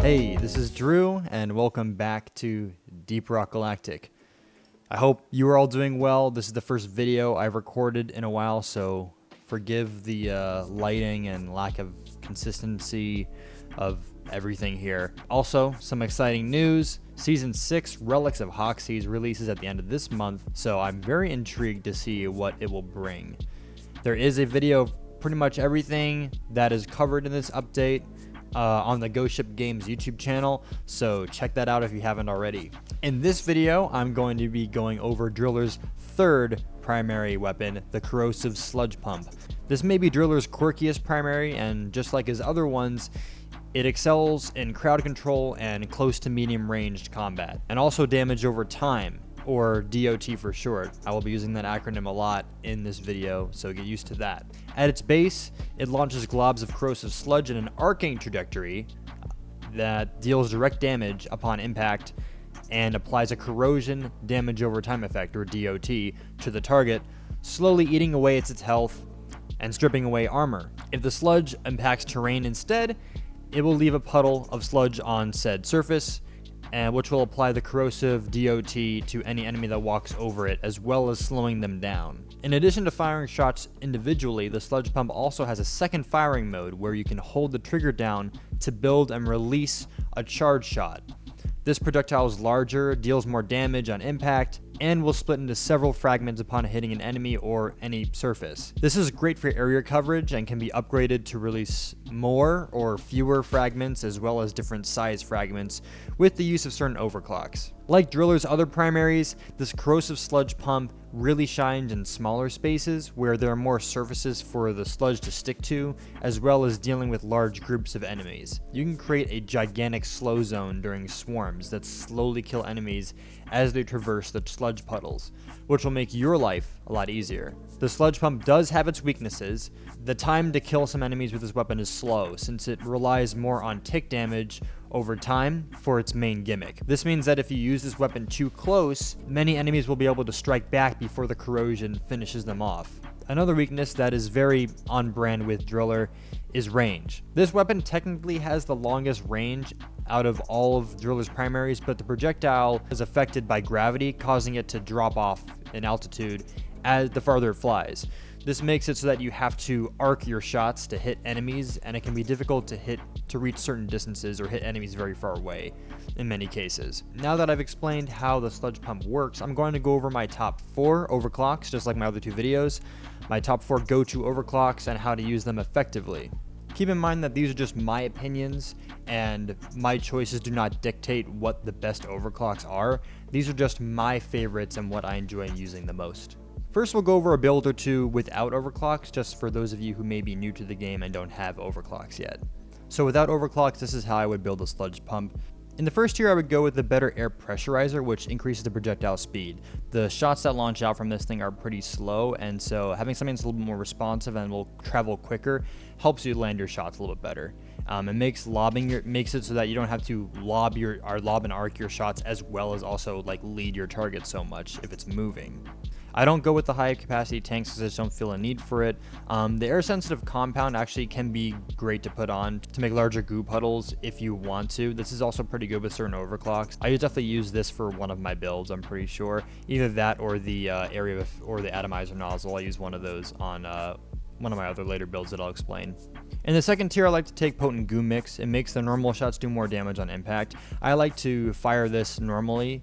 Hey, this is Drew, and welcome back to Deep Rock Galactic. I hope you are all doing well. This is the first video I've recorded in a while, so forgive the lighting and lack of consistency of everything here. Also, some exciting news. Season 6 Relics of Hoxie's releases at the end of this month, so I'm very intrigued to see what it will bring. There is a video of pretty much everything that is covered in this update on the Ghost Ship Games YouTube channel, so check that out if you haven't already. In this video, I'm going to be going over Driller's third primary weapon, the Corrosive Sludge Pump. This may be Driller's quirkiest primary, and just like his other ones, it excels in crowd control and close to medium ranged combat, and also damage over time, or DOT for short. I will be using that acronym a lot in this video, so get used to that. At its base, it launches globs of corrosive sludge in an arcing trajectory that deals direct damage upon impact and applies a corrosion damage over time effect, or DOT, to the target, slowly eating away at its health and stripping away armor. If the sludge impacts terrain instead, it will leave a puddle of sludge on said surface, which will apply the corrosive DOT to any enemy that walks over it, as well as slowing them down. In addition to firing shots individually, the Sludge Pump also has a second firing mode where you can hold the trigger down to build and release a charge shot. This projectile is larger, deals more damage on impact, and will split into several fragments upon hitting an enemy or any surface. This is great for area coverage and can be upgraded to release more or fewer fragments, as well as different size fragments with the use of certain overclocks. Like Driller's other primaries, this Corrosive Sludge Pump really shines in smaller spaces where there are more surfaces for the sludge to stick to, as well as dealing with large groups of enemies. You can create a gigantic slow zone during swarms that slowly kill enemies as they traverse the sludge puddles, which will make your life a lot easier. The Sludge Pump does have its weaknesses. The time to kill some enemies with this weapon is slow, since it relies more on tick damage over time for its main gimmick. This means that if you use this weapon too close, many enemies will be able to strike back before the corrosion finishes them off. Another weakness that is very on brand with Driller is range. This weapon technically has the longest range out of all of Driller's primaries, but the projectile is affected by gravity, causing it to drop off in altitude as the farther it flies. This makes it so that you have to arc your shots to hit enemies, and it can be difficult to reach certain distances or hit enemies very far away in many cases. Now that I've explained how the Sludge Pump works, I'm going to go over my top 4 overclocks, just like my other 2 videos, my top 4 go-to overclocks and how to use them effectively. Keep in mind that these are just my opinions, and my choices do not dictate what the best overclocks are. These are just my favorites and what I enjoy using the most. First, we'll go over a build or two without overclocks, just for those of you who may be new to the game and don't have overclocks yet. So without overclocks, this is how I would build a Sludge Pump. In the first tier, I would go with the better air pressurizer, which increases the projectile speed. The shots that launch out from this thing are pretty slow, and so having something that's a little bit more responsive and will travel quicker helps you land your shots a little bit better. It makes it so that you don't have to lob and arc your shots, as well as also like lead your target so much if it's moving. I don't go with the high capacity tanks because I just don't feel a need for it. The air sensitive compound actually can be great to put on to make larger goo puddles if you want to. This is also pretty good with certain overclocks. I definitely use this for one of my builds, I'm pretty sure. Either that or the or the atomizer nozzle. I use one of those on one of my other later builds that I'll explain. In the second tier, I like to take Potent Goo Mix. It makes the normal shots do more damage on impact. I like to fire this normally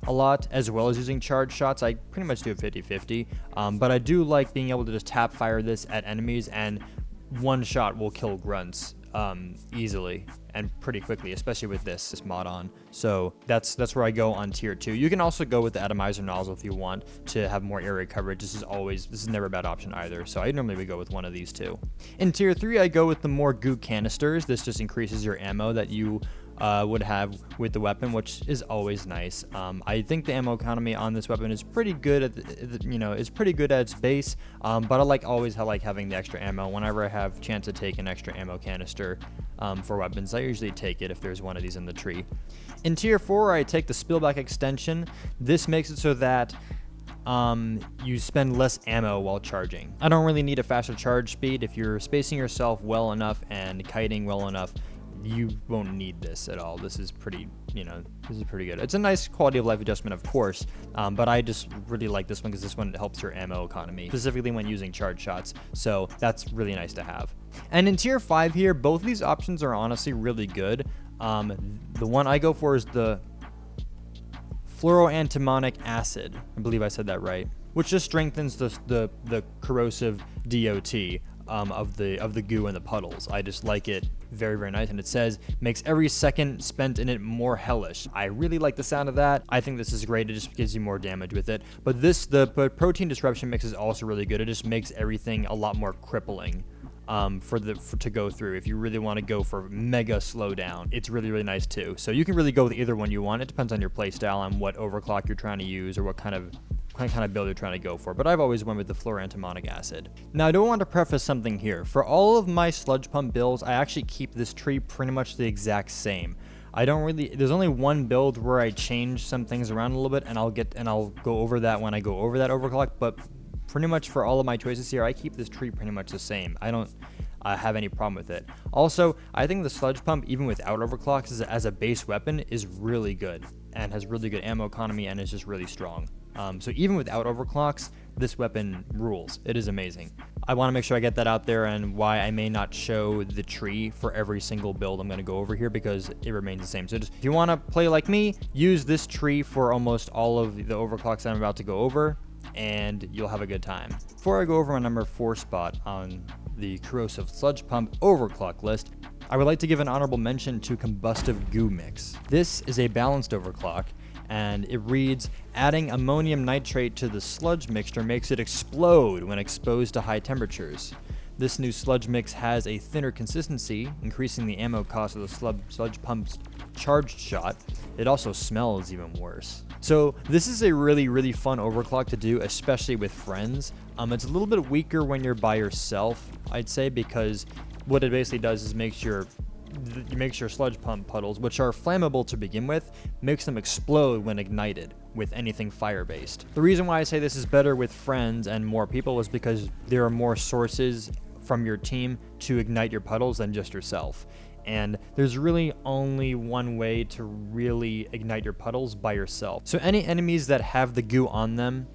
a lot, as well as using charge shots. I pretty much do it 50-50, but I do like being able to just tap fire this at enemies, and one shot will kill grunts easily and pretty quickly, especially with this mod on. So that's where I go on tier 2. You can also go with the atomizer nozzle if you want to have more area coverage. This is never a bad option either, so I normally would go with one of these two. In tier 3, I go with the more goo canisters. This just increases your ammo that you would have with the weapon, which is always nice. I think the ammo economy on this weapon is pretty good at it's pretty good at its base, but I like having the extra ammo. Whenever I have chance to take an extra ammo canister for weapons, I usually take it if there's one of these in the tree. In tier 4, I take the spillback extension. This makes it so that you spend less ammo while charging. I don't really need a faster charge speed. If you're spacing yourself well enough and kiting well enough, you won't need this at all. This is pretty, this is pretty good. It's a nice quality of life adjustment, of course, but I just really like this one because this one helps your ammo economy, specifically when using charge shots. So that's really nice to have. And in tier 5 here, both of these options are honestly really good. The one I go for is the fluoroantimonic acid. I believe I said that right, which just strengthens the corrosive DOT of the goo and the puddles. I just like it very, very nice, and it says makes every second spent in it more hellish. I really like the sound of that. I think this is great. It just gives you more damage with it. But the protein disruption mix is also really good. It just makes everything a lot more crippling to go through. If you really want to go for mega slowdown, it's really, really nice too. So you can really go with either one you want. It depends on your playstyle and what overclock you're trying to use or what kind of build you're trying to go for, but I've always went with the fluoroantimonic acid. Now, I do want to preface something here. For all of my sludge pump builds, I actually keep this tree pretty much the exact same. There's only one build where I change some things around a little bit, and I'll go over that when I go over that overclock, but pretty much for all of my choices here, I keep this tree pretty much the same. I don't have any problem with it. Also, I think the sludge pump, even without overclocks, as a base weapon, is really good and has really good ammo economy and is just really strong. So even without overclocks, this weapon rules. It is amazing. I want to make sure I get that out there, and why I may not show the tree for every single build I'm going to go over here, because it remains the same. So just, if you want to play like me, use this tree for almost all of the overclocks that I'm about to go over, and you'll have a good time. Before I go over my number 4 spot on the corrosive sludge pump overclock list, I would like to give an honorable mention to Combustive Goo Mix. This is a balanced overclock, and it reads, adding ammonium nitrate to the sludge mixture makes it explode when exposed to high temperatures. This new sludge mix has a thinner consistency, increasing the ammo cost of the sludge pump's charged shot. It also smells even worse. So this is a really, really fun overclock to do, especially with friends. It's a little bit weaker when you're by yourself, I'd say, because what it basically does is makes your sludge pump puddles, which are flammable to begin with, makes them explode when ignited with anything fire-based. The reason why I say this is better with friends and more people is because there are more sources from your team to ignite your puddles than just yourself. And there's really only one way to really ignite your puddles: by yourself. So any enemies that have the goo on them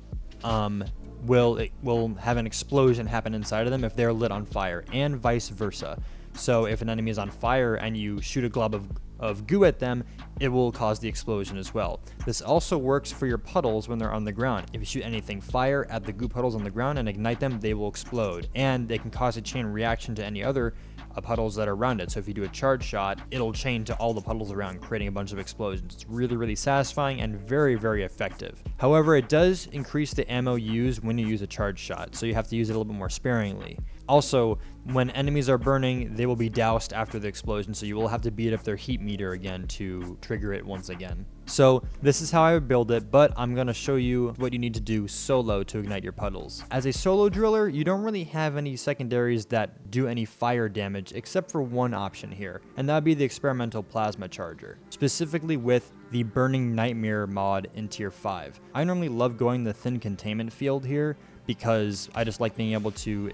will have an explosion happen inside of them if they're lit on fire, and vice versa. So if an enemy is on fire and you shoot a glob of goo at them, it will cause the explosion as well. This also works for your puddles when they're on the ground. If you shoot anything fire at the goo puddles on the ground and ignite them, they will explode, and they can cause a chain reaction to any other puddles that are around it. So if you do a charge shot, it'll chain to all the puddles around, creating a bunch of explosions. It's really, really satisfying and very, very effective. However, it does increase the ammo used when you use a charge shot, so you have to use it a little bit more sparingly. Also, when enemies are burning, they will be doused after the explosion, so you will have to beat up their heat meter again to trigger it once again. So this is how I would build it, but I'm going to show you what you need to do solo to ignite your puddles. As a solo driller, you don't really have any secondaries that do any fire damage except for one option here, and that would be the experimental plasma charger, specifically with the Burning Nightmare mod in tier 5. I normally love going the thin containment field here, because I just like being able to,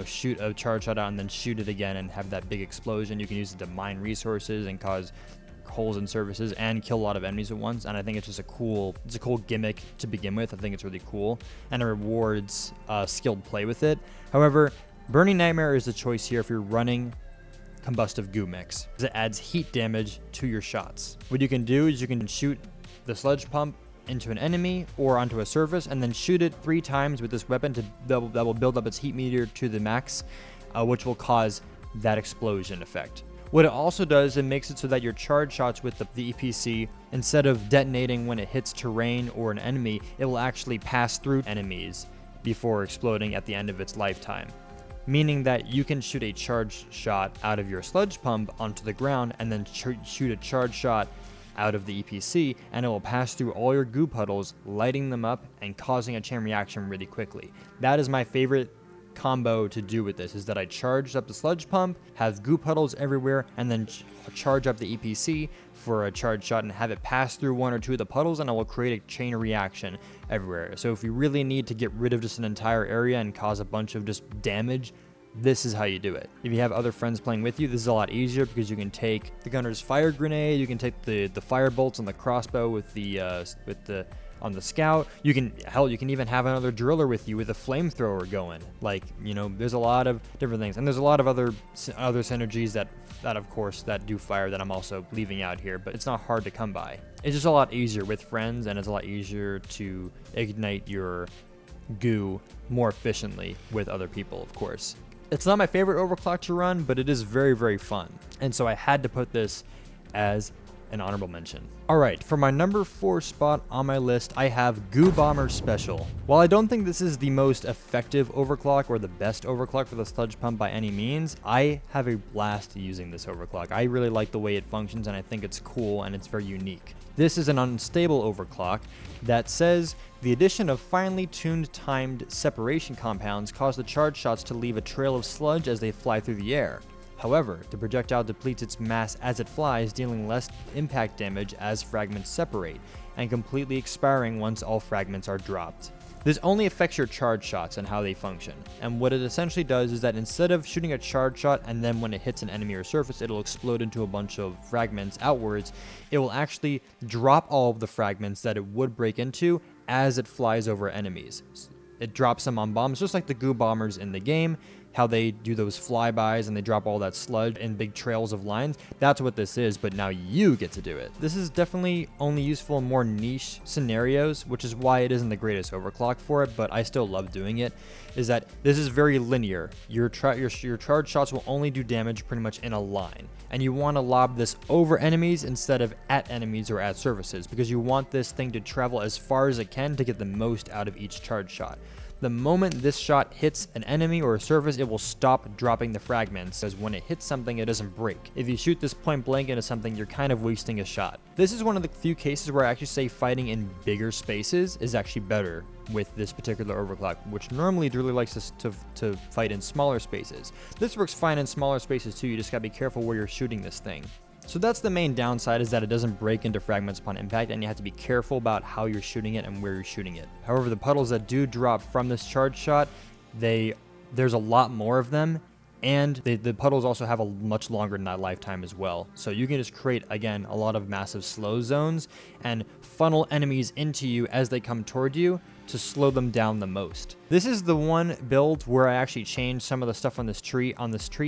shoot a charge shot out and then shoot it again and have that big explosion. You can use it to mine resources and cause holes in surfaces and kill a lot of enemies at once. And I think it's just a cool gimmick to begin with. I think it's really cool, and it rewards skilled play with it. However, Burning Nightmare is the choice here if you're running Combustive Goo Mix, because it adds heat damage to your shots. What you can do is you can shoot the sludge pump into an enemy or onto a surface, and then shoot it 3 times with this weapon that will build up its heat meter to the max, which will cause that explosion effect. What it also does, it makes it so that your charge shots with the EPC, instead of detonating when it hits terrain or an enemy, it will actually pass through enemies before exploding at the end of its lifetime. Meaning that you can shoot a charge shot out of your sludge pump onto the ground and then shoot a charge shot out of the EPC, and it will pass through all your goo puddles, lighting them up and causing a chain reaction really quickly. That is my favorite combo to do with this, is that I charged up the sludge pump, have goo puddles everywhere, and then charge up the EPC for a charge shot and have it pass through 1 or 2 of the puddles, and it will create a chain reaction everywhere. So if you really need to get rid of just an entire area and cause a bunch of just damage this is how you do it. If you have other friends playing with you, this is a lot easier because you can take the gunner's fire grenade, you can take the fire bolts on the crossbow with the on the scout. You can even have another driller with you with a flamethrower going. Like, you know, there's a lot of different things, and there's a lot of other synergies that of course that do fire that I'm also leaving out here, but it's not hard to come by. It's just a lot easier with friends, and it's a lot easier to ignite your goo more efficiently with other people, of course. It's not my favorite overclock to run, but it is very, very fun, and so I had to put this as an honorable mention. Alright, for my number 4 spot on my list, I have Goo Bomber Special. While I don't think this is the most effective overclock or the best overclock for the Sludge Pump by any means, I have a blast using this overclock. I really like the way it functions, and I think it's cool and it's very unique. This is an unstable overclock that says the addition of finely tuned timed separation compounds cause the charge shots to leave a trail of sludge as they fly through the air. However, the projectile depletes its mass as it flies, dealing less impact damage as fragments separate, and completely expiring once all fragments are dropped. This only affects your charge shots and how they function, and what it essentially does is that instead of shooting a charge shot and then when it hits an enemy or surface it'll explode into a bunch of fragments outwards, it will actually drop all of the fragments that it would break into as it flies over enemies. It drops them on bombs, just like the goo bombers in the game, how they do those flybys and they drop all that sludge in big trails of lines. That's what this is, but now you get to do it. This is definitely only useful in more niche scenarios, which is why it isn't the greatest overclock for it, but I still love doing it, is that this is very linear. Your charge shots will only do damage pretty much in a line, and you want to lob this over enemies instead of at enemies or at surfaces, because you want this thing to travel as far as it can to get the most out of each charge shot. The moment this shot hits an enemy or a surface, it will stop dropping the fragments, because when it hits something, it doesn't break. If you shoot this point blank into something, you're kind of wasting a shot. This is one of the few cases where I actually say fighting in bigger spaces is actually better with this particular overclock, which normally really likes us to fight in smaller spaces. This works fine in smaller spaces too, you just gotta be careful where you're shooting this thing. So that's the main downside, is that it doesn't break into fragments upon impact, and you have to be careful about how you're shooting it and where you're shooting it. However, the puddles that do drop from this charge shot, there's a lot more of them, and the puddles also have a much longer lifetime as well. So you can just create, again, a lot of massive slow zones and funnel enemies into you as they come toward you to slow them down the most. This is the one build where I actually changed some of the stuff on this tree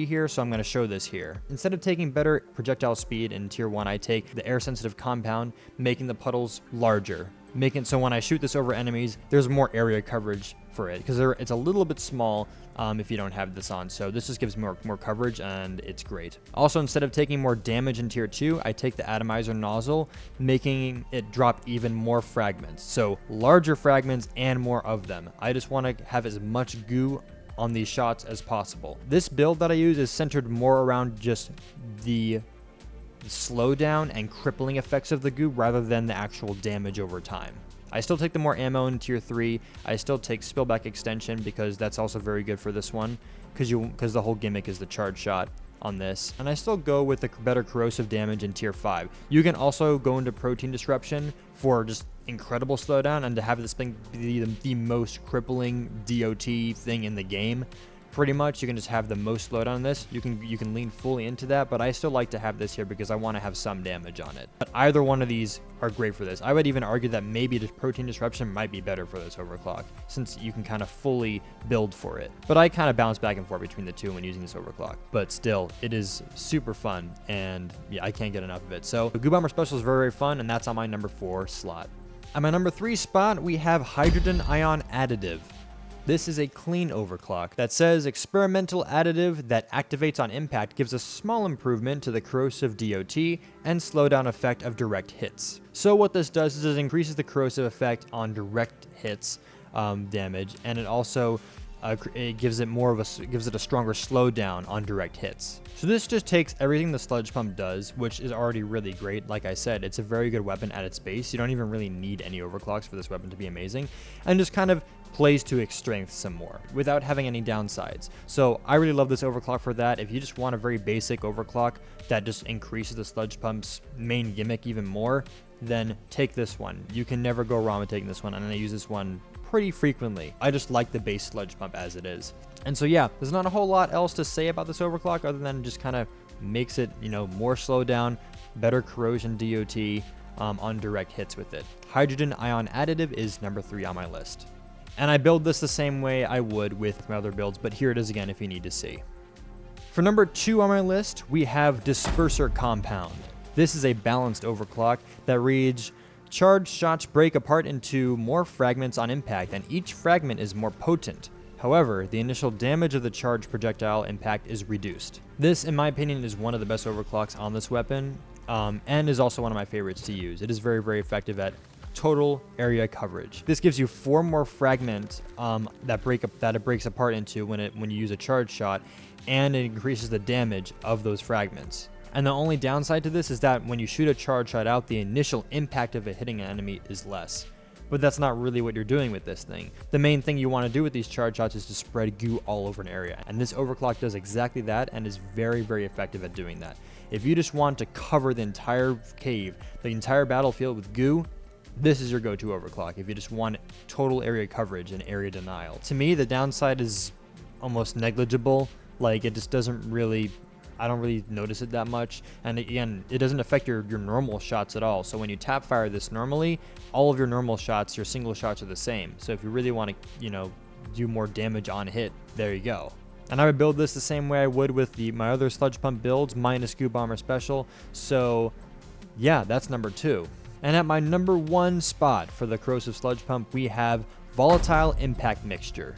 here, so I'm going to show this here. Instead of taking better projectile speed in tier 1, I take the air sensitive compound, making the puddles larger, making it so when I shoot this over enemies, there's more area coverage for it, because it's a little bit small if you don't have this on. So this just gives more coverage, and it's great. Also, instead of taking more damage in tier 2, I take the atomizer nozzle, making it drop even more fragments. So larger fragments and more of them. I just want to have as much goo on these shots as possible. This build that I use is centered more around just the slowdown and crippling effects of the goo rather than the actual damage over time. I still take the more ammo in tier 3. I still take spillback extension because that's also very good for this one, because the whole gimmick is the charge shot on this. And I still go with the better corrosive damage in tier 5. You can also go into protein disruption for just incredible slowdown, and to have this thing be the most crippling DOT thing in the game. Pretty much, you can just have the most slowdown on this. You can lean fully into that, but I still like to have this here because I want to have some damage on it. But either one of these are great for this. I would even argue that maybe the protein disruption might be better for this overclock, since you can kind of fully build for it. But I kind of bounce back and forth between the two when using this overclock. But still, it is super fun, and yeah, I can't get enough of it. So the Goo Bomber Special is very, very fun, and that's on my number 4 slot. At my number 3 spot, we have Hydrogen Ion Additive. This is a clean overclock that says experimental additive that activates on impact gives a small improvement to the corrosive DOT and slowdown effect of direct hits. So what this does is it increases the corrosive effect on direct hits damage, and it also it gives it a stronger slowdown on direct hits. So this just takes everything the Sludge Pump does, which is already really great. Like I said, it's a very good weapon at its base. You don't even really need any overclocks for this weapon to be amazing, and just kind of plays to its strength some more without having any downsides. So I really love this overclock for that. If you just want a very basic overclock that just increases the Sludge Pump's main gimmick even more, then take this one. You can never go wrong with taking this one, and I use this one pretty frequently. I just like the base Sludge Pump as it is. And so yeah, there's not a whole lot else to say about this overclock other than just kind of makes it, you know, more slowdown, better corrosion DOT on direct hits with it. Hydrogen ion additive is number 3 on my list. And I build this the same way I would with my other builds, but here it is again if you need to see. For number 2 on my list, we have Disperser Compound. This is a balanced overclock that reads, charged shots break apart into more fragments on impact, and each fragment is more potent. However, the initial damage of the charged projectile impact is reduced. This, in my opinion, is one of the best overclocks on this weapon, and is also one of my favorites to use. It is very, very effective at total area coverage. This gives you 4 more fragments that it breaks apart into when you use a charge shot, and it increases the damage of those fragments. And the only downside to this is that when you shoot a charge shot out, the initial impact of it hitting an enemy is less. But that's not really what you're doing with this thing. The main thing you want to do with these charge shots is to spread goo all over an area. And this overclock does exactly that and is very, very effective at doing that. If you just want to cover the entire cave, the entire battlefield with goo, this is your go-to overclock if you just want total area coverage and area denial. To me, the downside is almost negligible. Like, it just doesn't really, I don't really notice it that much. And again, it doesn't affect your normal shots at all. So when you tap fire this normally, all of your normal shots, your single shots are the same. So if you really want to, you know, do more damage on hit, there you go. And I would build this the same way I would with my other Sludge Pump builds, minus Goo Bomber Special. So yeah, that's number 2. And at my number 1 spot for the Corrosive Sludge Pump, we have Volatile Impact Mixture.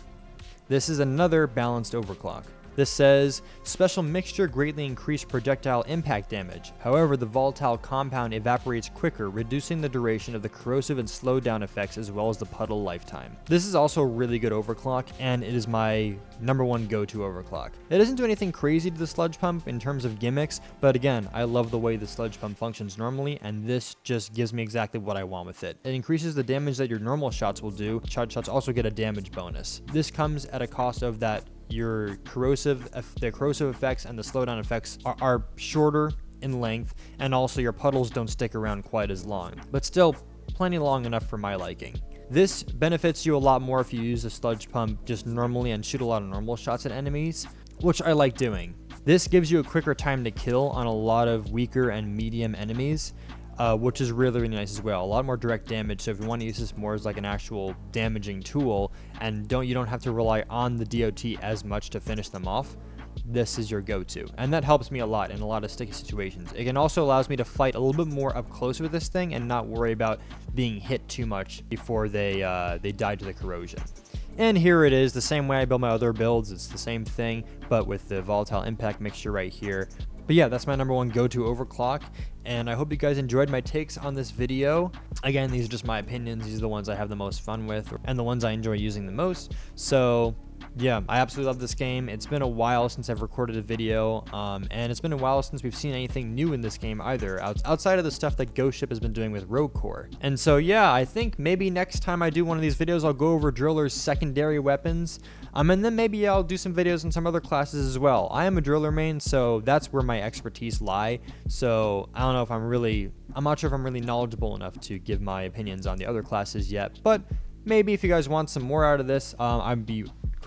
This is another balanced overclock. This says, special mixture greatly increased projectile impact damage. However, the volatile compound evaporates quicker, reducing the duration of the corrosive and slowdown effects as well as the puddle lifetime. This is also a really good overclock, and it is my number 1 go-to overclock. It doesn't do anything crazy to the Sludge Pump in terms of gimmicks, but again, I love the way the Sludge Pump functions normally, and this just gives me exactly what I want with it. It increases the damage that your normal shots will do. Charge shots also get a damage bonus. This comes at a cost of that the corrosive effects and the slowdown effects are shorter in length, and also your puddles don't stick around quite as long, but still plenty long enough for my liking. This benefits you a lot more if you use the Sludge Pump just normally and shoot a lot of normal shots at enemies, which I like doing. This gives you a quicker time to kill on a lot of weaker and medium enemies, which is really, really nice as well. A lot more direct damage, so if you want to use this more as like an actual damaging tool and you don't have to rely on the DOT as much to finish them off, this is your go-to. And that helps me a lot in a lot of sticky situations. It can also allows me to fight a little bit more up close with this thing and not worry about being hit too much before they die to the corrosion. And here it is, the same way I build my other builds. It's the same thing, but with the Volatile Impact Mixture right here. But yeah, that's my number 1 go-to overclock, and I hope you guys enjoyed my takes on this video. Again, these are just my opinions. These are the ones I have the most fun with and the ones I enjoy using the most. So yeah, I absolutely love this game. It's been a while since I've recorded a video, and it's been a while since we've seen anything new in this game either, outside of the stuff that Ghost Ship has been doing with Rogue Core. And so yeah, I think maybe next time I do one of these videos, I'll go over Driller's secondary weapons, and then maybe I'll do some videos on some other classes as well. I am a Driller main, so that's where my expertise lie. So I don't know if I'm not sure if I'm really knowledgeable enough to give my opinions on the other classes yet, but maybe if you guys want some more out of this, I'd be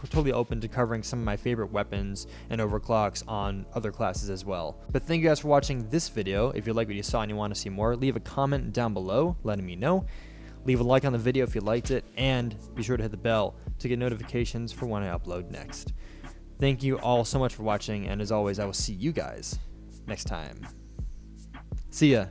totally open to covering some of my favorite weapons and overclocks on other classes as well. But thank you guys for watching this video. If you like what you saw and you want to see more, leave a comment down below letting me know. Leave a like on the video if you liked it, and be sure to hit the bell to get notifications for when I upload next. Thank you all so much for watching, and as always, I will see you guys next time. See ya.